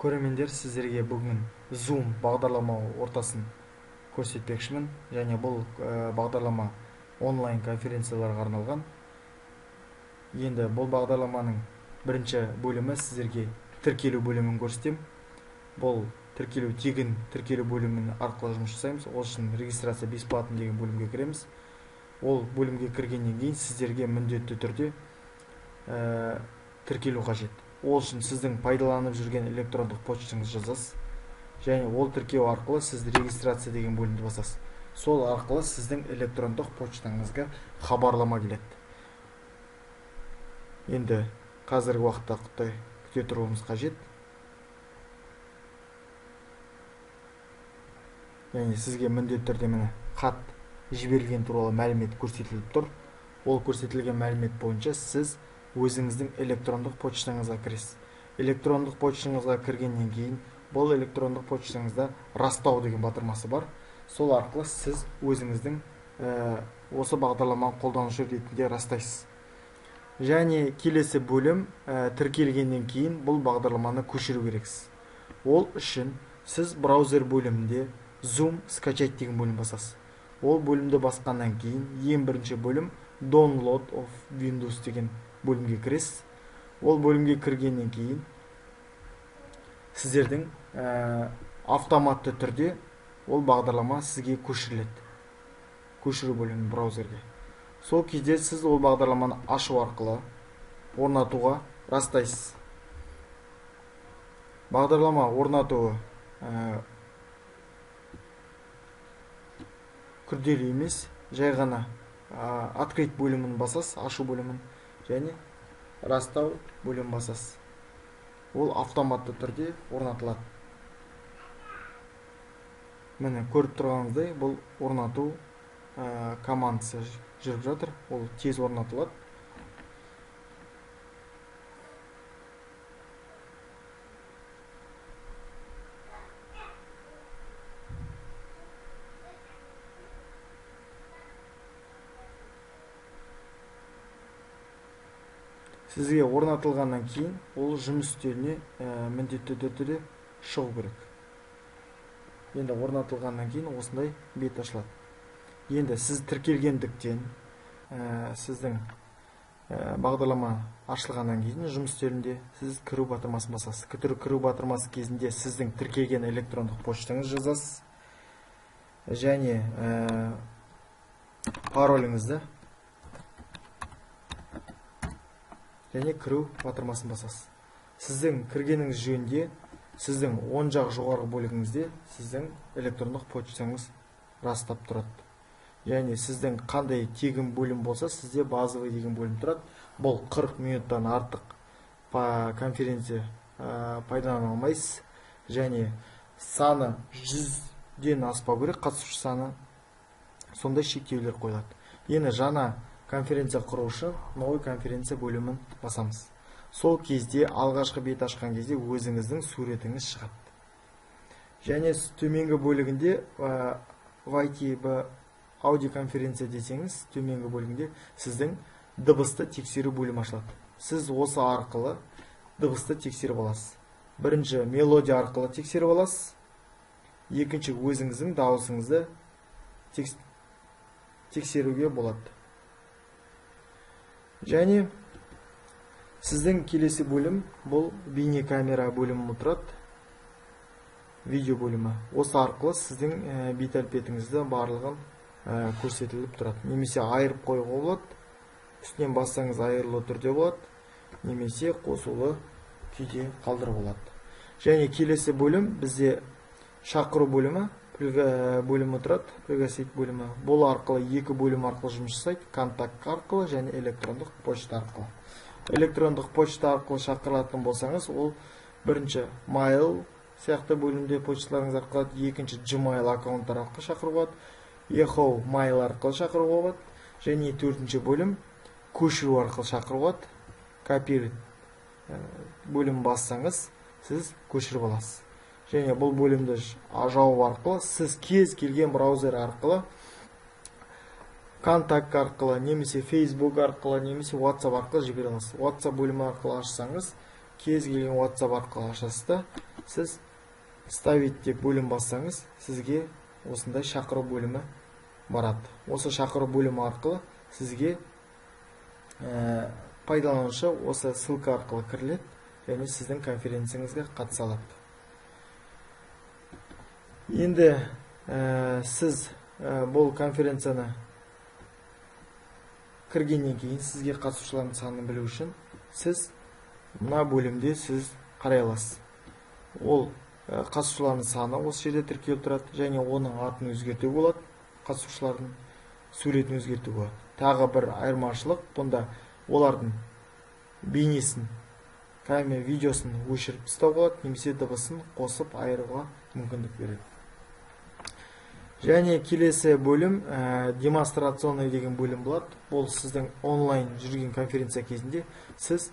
Көрермендер, сіздерге бүгін Zoom бағдарлама ортасын көрсетпекшімін. Және бұл бағдарлама онлайн конференцияларға арналған. Енді бұл бағдарламаның бірінші бөлімі сіздерге тіркелу бөлімін көрсетем. Бұл тегін тіркелу бөлімін арқылы жұмыс жасаймыз. Ол үшін регистрация бесплатно деген бөлімге кіреміз. Ол бөлімге кіргеннен кейін сіздерге міндетті түрде тіркелу қажет. Ол үшін сіздің пайдаланып жүрген электрондық почтаңызды жазасыз. Және ол тіркеу арқылы сіз регистрация деген бөлімді басасыз. Сол арқылы сіздің электрондық почтаңызға хабарлама келеді. Енді қазіргі уақытта күте тұруымыз қажет. Және сізге міндетті түрде міне хат жіберілген туралы мәлімет көрсетіліп тұр. Ол көрсетілген мәлімет бойынша сіз өзіңіздің электрондық почтаңызға кіресіз. Электрондық почтаңызға кіргеннен кейін бұл электрондық почтаңызда растау деген батырмасы бар. Сол арқылы сіз өзіңіздің осы бағдарламаны қолданушы ретінде растайсыз. Және келесі бөлім тіркелгеннен кейін бұл бағдарламаны көшіру керексіз. Ол үшін сіз браузер бөлімінде Zoom скачать деген бөлім басасыз. Ол бөлімді басқаннан кейін ең бірінші бөлім Download of Windows деген бөлімге кіресіз. Ол бөлімге кіргеннен кейін сіздердің автоматты түрде ол бағдарлама сізге көшіріледі. Көшіру бөлімін браузерге. Сол кезде сіз ол бағдарламаны ашу арқылы орнатуға растайсыз. Бағдарлама орнатуы күрделі емес, жай ғана открыть бөлімін басасыз, ашу бөлімін, және растау бөлімін басасыз. Ол автоматты түрде орнатылады. Міне көріп тұрғаныңыздай, бұл орнату командасы жүріп жатыр. Ол тез орнатылады. Сізге орнатылғаннан кейін ол жұмыс үстеліне міндетті түрде шығу керек. Енді орнатылғаннан кейін осындай бет ашылады. Енді сіз тіркелгендіктен сіздің бағдарлама ашылғаннан кейін жұмыс үстелінде сіз кіру батырмасын басасыз. Кіру батырмасы кезінде сіздің тіркелген электрондық почтаңызды жазасыз. Және пароліңізді және кіру батырмасын басасыз. Сіздің кіргеніңіз жөнінде сіздің оң жақ жоғарғы бөлігіңізде сіздің электрондық почтаңыз растап тұрады. Және сіздің қандай тегін бөлім болса, сізде базовый деген бөлім тұрады. Бұл 40 минуттан артық конференция пайдалана алмайсыз. Және саны 100-ден аспау керек, қатысушы саны. Сондай шектеулер қойылады. Енді жаңа конференция құру үшін новый конференция бөлімін басамыз. Сол кезде алғашқы бет ашқан кезде өзіңіздің суретіңіз шығады. Және төменгі бөлігінде VTB аудиоконференция десеңіз, төменгі бөлігінде сіздің дыбысты тексеру бөлімі ашылады. Сіз осы арқылы дыбысты тексеріп аласыз. Бірінші мелодия арқылы тексеріп аласыз. Екінші өзіңіздің дауысыңызды тексеруге болады. Және сіздің келесі бөлім бұл бейне камера бөлімі тұрады. Видео бөлімі. Осы арқылы сіздің бет әлпетіңізді барлығын көрсетіліп тұрады. Немесе айырып қоюға болады. Үстінен бассаңыз айырылы түрде болады. Немесе қосулы күйде қалдырып болады. Және келесі бөлім бізде шақыру бөлімі тұрады. Пригласить бөлімі. Бұл арқылы екі бөлім арқылы жұмыс жасайды. Контакт арқылы және электрондық почта арқылы. Электрондық почта арқылы шақырылатын болсаңыз, ол бірінші mail сияқты бөлімде почталарыңыз арқылы, екінші Gmail аккаунттар арқылы шақыруға болады, Yahoo Mail арқылы шақыруға болады, және төртінші бөлім көшіру арқылы шақыруға болады. Копировать бөлім бассаңыз, сіз көшіріп аласыз. Және бұл бөлімді жауып арқылы сіз кез келген браузер арқылы, контакт арқылы, немесе Facebook арқылы, немесе WhatsApp арқылы жібере аласыз. WhatsApp бөлімі арқылы ашсаңыз, кез келген WhatsApp арқылы ашасыз да, сіз ставить деп бөлім бассаңыз, сізге осындай шақыру бөлімі барады. Осы шақыру бөлімі арқылы сізге пайдаланушы осы ссылка арқылы кіріледі және сіздің конференцияңызға қатыса алады. Енді сіз бұл конференцияны кіргеннен кейін сізге қатысушылардың санын білу үшін сіз мына бөлімде сіз қарай аласыз. Ол қатысушылардың саны осы жерде тіркеліп тұрады және оның атын өзгерту болады, қатысушылардың суретін өзгерту болады. Тағы бір айырмашылық, бұнда олардың бейнесін, видеосын өшіріп тастау болады, немесе дыбысын қосып айыруға мүмкіндік береді. Және келесі бөлім демонстрационный деген бөлім болады. Бұл сіздің онлайн жүрген конференция кезінде сіз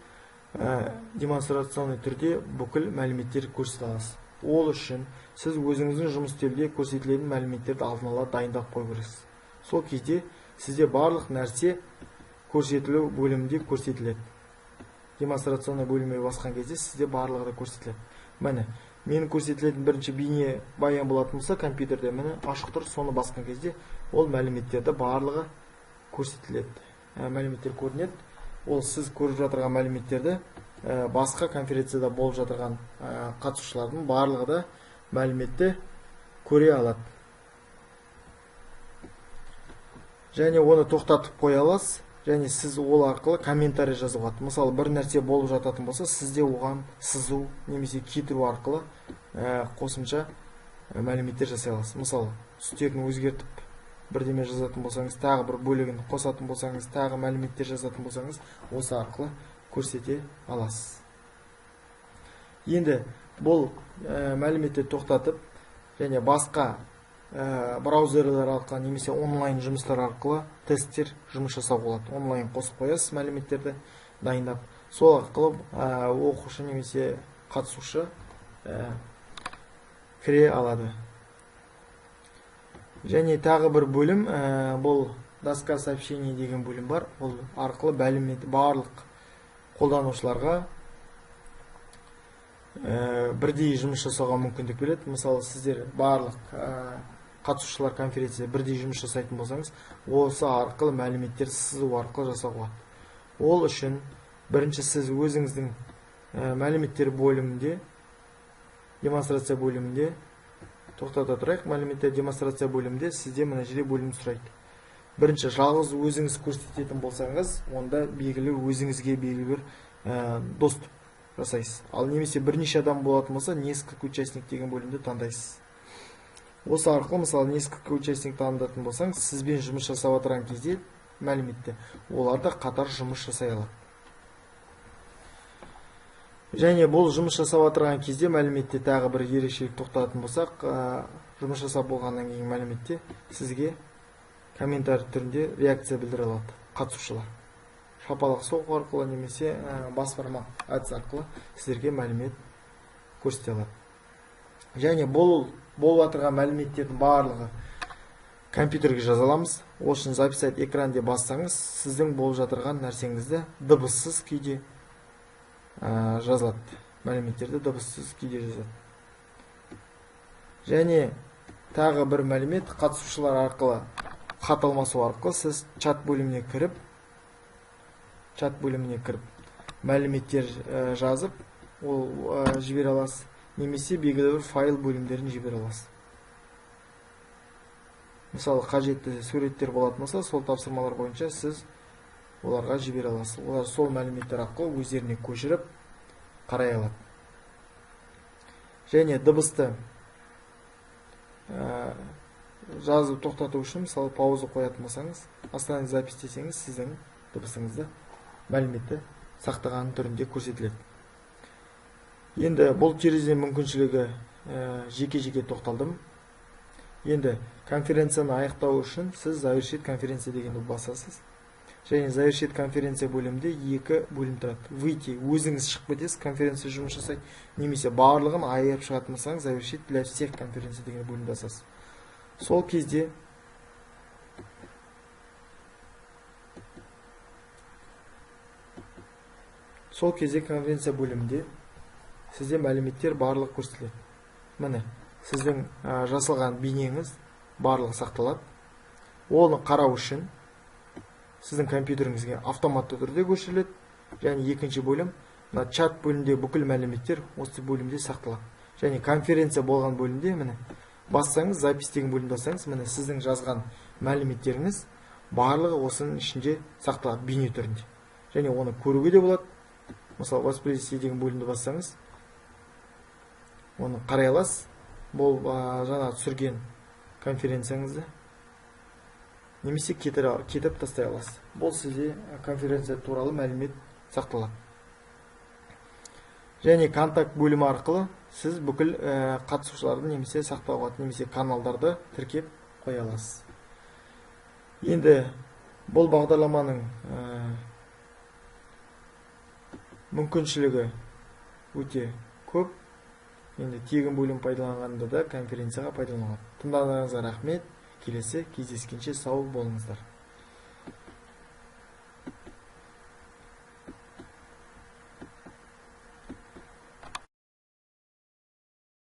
демонстрационный түрде бүкіл мәліметтер көрсете аласыз. Ол үшін сіз өзіңіздің жұмыс істеуде көрсетілетін мәліметтерді алдын ала дайындап қою керексіз. Сол кезде сізде барлық нәрсе көрсетілу бөлімінде көрсетіледі. Демонстрационный бөлімге басқан кезде сізде барлығы да көрсетіледі. Міне, менің көрсетілетін бірінші бейне баян болатын болса, компьютерде міне ашық тұр, соны басқан кезде ол мәліметтерді барлығы көрсетіледі. Мәліметтер көрінеді. Ол сіз көріп жатырған мәліметтерді басқа конференцияда болып жатырған қатысушылардың барлығы да мәліметті көре алады. Және оны тоқтатып қоя аласыз, және сіз ол арқылы комментарий жазуға болады. Мысалы, бір нәрсе болып жататын болса, сізде оған сызу немесе кетіру арқылы қосымша мәліметтер жасай аласыз. Мысалы, түстерін өзгертіп бірдеме жазатын болсаңыз, тағы бір бөлігін қосатын болсаңыз, тағы мәліметтер жазатын болсаңыз, осы арқылы көрсете аласыз. Енді бұл мәліметті тоқтатып және басқа браузерлер арқылы немесе онлайн жұмыстар арқылы тесттер жұмыс жасауға болады. Онлайн қосып қоясыз мәліметтерді дайындап. Сол арқылы оқушы немесе қатысушы кіре алады. Және тағы бір бөлім, бұл доска сообщений деген бөлім бар. Бұл арқылы барлық қолданушыларға бірдей жұмыс жасауға мүмкіндік береді. Мысалы, сіздер барлық қатысушылар конференцияда бірдей жұмыс жасайтын болсаңыз, осы арқылы мәліметтер сызу арқылы жасауға болады. Ол үшін бірінші сіз өзіңіздің мәліметтер бөлімінде, демонстрация бөлімінде, тоқтата тұрайық, мәліметтер демонстрация бөлімінде сізде мына жерде бөлім сұрайды. Бірінші, жалғыз өзіңіз көрсететін болсаңыз, онда белгілі өзіңізге белгілі бір доступ жасайсыз. Ал немесе бірнеше адам болатын болса, несколько участник деген бөлімді таңдайсыз. Осы арқылы, мысалы, несколько участник таңдатын болсаңыз, сізбен жұмыс жасап отырған кезде мәліметте оларда қатар жұмыс жасай алады. Және бұл жұмыс жасап отырған кезде мәліметте тағы бір ерекшелік тоқтатын болсақ, жұмыс жасап болғаннан кейін мәліметте сізге комментарий түрінде реакция білдіре алады қатысушылар. Шапалақ соғу арқылы немесе бас бармақ әдіс арқылы сіздерге мәлімет көрсете алады. Және болып отырған мәліметтердің барлығы компьютерге жаза аламыз. Ол үшін записать экран деп бассаңыз, сіздің болып жатырған нәрсеңізді дыбыссыз күйде жазылады. Мәліметтерді дыбыссыз күйде жазады. Және тағы бір мәлімет, қатысушылар арқылы хат алмасу арқылы сіз чат бөліміне кіріп, мәліметтер жазып, ол жібере аласыз, немесе белгілі бір файл бөлімдерін жібере аласыз. Мысалы, қажетті суреттер болатын болса, сол тапсырмалар бойынша сіз оларға жібере аласыз. Олар сол мәліметтер арқылы өздеріне көшіріп қарай алады. Және дыбысты жазып тоқтату үшін, мысалы, пауза қоятын болсаңыз, остановить запись десеңіз, сіздің дыбысыңызды мәліметті сақтаған түрінде көрсетіледі. Енді бұл терезе мүмкіншілігі жеке-жеке тоқталдым. Енді конференцияны аяқтау үшін сіз завершить конференция дегенді басасыз. Және завершить конференция бөлімде екі бөлім тұрады. Выйти, өзіңіз шығып кетесіз, конференция жұмыс жасайды, немесе барлығын айырып шығатын болсаңыз, завершить для всех конференция деген бөлімді басасыз. Сол кезде конференция бөлімінде сізде мәліметтер барлық көрсетіледі. Міне, сіздің жасалған бейнеңіз барлығы сақталады. Оны қарау үшін сіздің компьютеріңізге автоматты түрде көшіріледі. Және екінші бөлім, чат бөлімде бүкіл мәліметтер осы бөлімде сақталады. Және конференция болған бөлімде, міне, бассаңыз, запись деген бөлімді бассаңыз, міне, сіздің жазған мәліметтеріңіз барлығы осының ішінде сақталады бейне түрінде. Және оны көруге де болады. Мысалы, воспроизвести деген бөлімді бассаңыз, оны қарай аласыз. Бұл жаңа түсірген конференцияңызды немесе кетіп тастай аласыз. Бұл сізде конференция туралы мәлімет сақталады. Және контакт бөлімі арқылы сіз бүкіл қатысушыларды немесе сақтауға, немесе каналдарды тіркеп қоя аласыз. Енді бұл бағдарламаның мүмкіншілігі өте көп. Енді тегін бөлім пайдаланғанда да конференцияға пайдаланылады. Тыңдағандарыңызға рахмет. Келесі кездескенше сау болыңыздар.